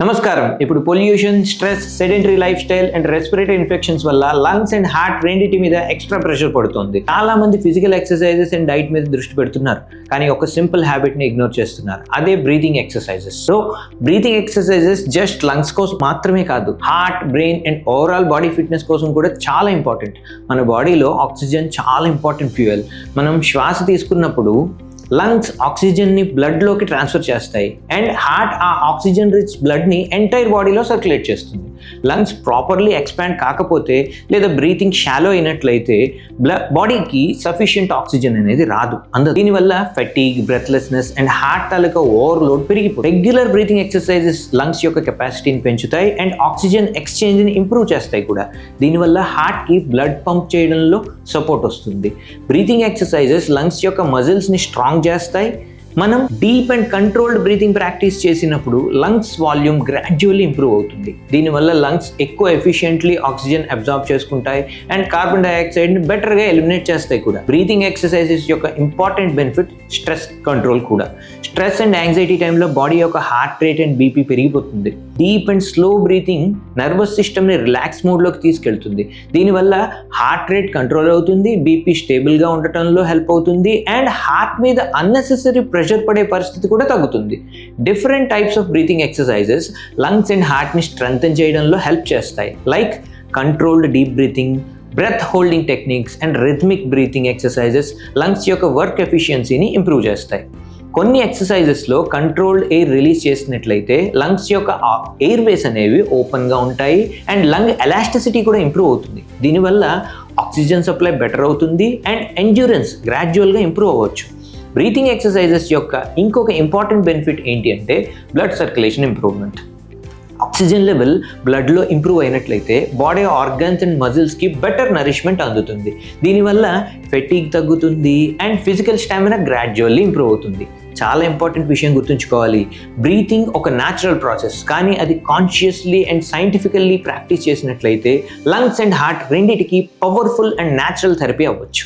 నమస్కారం. ఇప్పుడు pollution, stress, sedentary life style and respiratory infections వల్ల లంగ్స్ అండ్ హార్ట్ రెండింటి మీద ఎక్స్ట్రా ప్రెషర్ పడుతుంది. చాలా మంది ఫిజికల్ ఎక్సర్సైజెస్ అండ్ డైట్ మీద దృష్టి పెడుతున్నారు, కానీ ఒక సింపుల్ హ్యాబిట్ ని ఇగ్నోర్ చేస్తున్నారు. అదే breathing exercises. So breathing exercises just lungs కోసం మాత్రమే కాదు, heart, brain and overall body fitness కోసం కూడా చాలా ఇంపార్టెంట్. మన బాడీలో ఆక్సిజన్ చాలా ఇంపార్టెంట్ ఫ్యూయల్. మనం శ్వాస తీసుకున్నప్పుడు లంగ్స్ ఆక్సిజన్ని బ్లడ్లోకి ట్రాన్స్ఫర్ చేస్తాయి అండ్ హార్ట్ ఆ ఆక్సిజన్ రిచ్ బ్లడ్ని ఎంటైర్ బాడీలో సర్క్యులేట్ చేస్తుంది. లంగ్స్ ప్రాపర్లీ ఎక్స్పాండ్ కాకపోతే లేదా బ్రీతింగ్ షాలో అయినట్లయితే బాడీకి సఫిషియంట్ ఆక్సిజన్ అనేది రాదు. దీనివల్ల fatigue, breathlessness and heart taluka overload పెరిగిపోతుంది. రెగ్యులర్ బ్రీతింగ్ ఎక్సర్సైజెస్ లంగ్స్ యొక్క కెపాసిటీని పెంచుతాయి అండ్ ఆక్సిజన్ ఎక్స్చేంజ్ని ఇంప్రూవ్ చేస్తాయి కూడా. దీనివల్ల హార్ట్కి బ్లడ్ పంప్ చేయడంలో సపోర్ట్ వస్తుంది. బ్రీతింగ్ ఎక్సర్సైజెస్ లంగ్స్ యొక్క మజిల్స్ని స్ట్రాంగ్ చేస్తాయి. మనం deep and controlled breathing practice చేసినప్పుడు లంగ్స్ వాల్యూమ్ గ్రాడ్యువల్లీ ఇంప్రూవ్ అవుతుంది. దీనివల్ల లంగ్స్ ఎక్కువ ఎఫిషియెంట్లీ ఆక్సిజన్ అబ్జార్బ్ చేసుకుంటాయి అండ్ కార్బన్ డైఆక్సైడ్ని బెటర్గా ఎలిమినేట్ చేస్తాయి కూడా. బ్రీతింగ్ ఎక్సర్సైజెస్ యొక్క ఇంపార్టెంట్ బెనిఫిట్ స్ట్రెస్ కంట్రోల్ కూడా. స్ట్రెస్ అండ్ యాంగ్జైటీ టైంలో బాడీ యొక్క హార్ట్ రేట్ అండ్ బీపీ పెరిగిపోతుంది. Deep and slow breathing nervous సిస్టమ్ని రిలాక్స్ మోడ్లోకి తీసుకెళ్తుంది. దీనివల్ల హార్ట్ రేట్ కంట్రోల్ అవుతుంది, బీపీ స్టేబుల్గా ఉండటంలో హెల్ప్ అవుతుంది అండ్ హార్ట్ మీద అన్నెసెసరీ ప్రెషర్ పడే పరిస్థితి కూడా తగ్గుతుంది. Different types of breathing exercises lungs and హార్ట్ని స్ట్రెంగ్తెన్ చేయడంలో హెల్ప్ చేస్తాయి. Like controlled deep breathing, breath holding techniques and rhythmic breathing exercises lungs యొక్క వర్క్ ఎఫిషియన్సీని ఇంప్రూవ్ చేస్తాయి. కొన్ని ఎక్సర్సైజెస్లో కంట్రోల్డ్ ఎయిర్ రిలీజ్ చేసినట్లయితే లంగ్స్ యొక్క ఎయిర్ వేస్ అనేవి ఓపెన్గా ఉంటాయి అండ్ లంగ్ ఎలాస్టిసిటీ కూడా ఇంప్రూవ్ అవుతుంది. దీనివల్ల ఆక్సిజన్ సప్లై బెటర్ అవుతుంది అండ్ ఎండ్యూరెన్స్ గ్రాడ్యువల్గా ఇంప్రూవ్ అవ్వచ్చు. బ్రీతింగ్ ఎక్సర్సైజెస్ యొక్క ఇంకొక ఇంపార్టెంట్ బెనిఫిట్ ఏంటి అంటే blood circulation improvement. Oxygen level బ్లడ్లో ఇంప్రూవ్ అయినట్లయితే బాడీ ఆర్గన్స్ అండ్ మజిల్స్కి బెటర్ నరిష్మెంట్ అందుతుంది. దీనివల్ల ఫెటీగ్ తగ్గుతుంది and physical stamina gradually improve అవుతుంది. చాలా ఇంపార్టెంట్ విషయం గుర్తుంచుకోవాలి, బ్రీతింగ్ ఒక న్యాచురల్ ప్రాసెస్, కానీ అది కాన్షియస్లీ అండ్ సైంటిఫికల్లీ ప్రాక్టీస్ చేసినట్లయితే లంగ్స్ అండ్ హార్ట్ రెండిటికి పవర్ఫుల్ అండ్ న్యాచురల్ థెరపీ అవ్వచ్చు.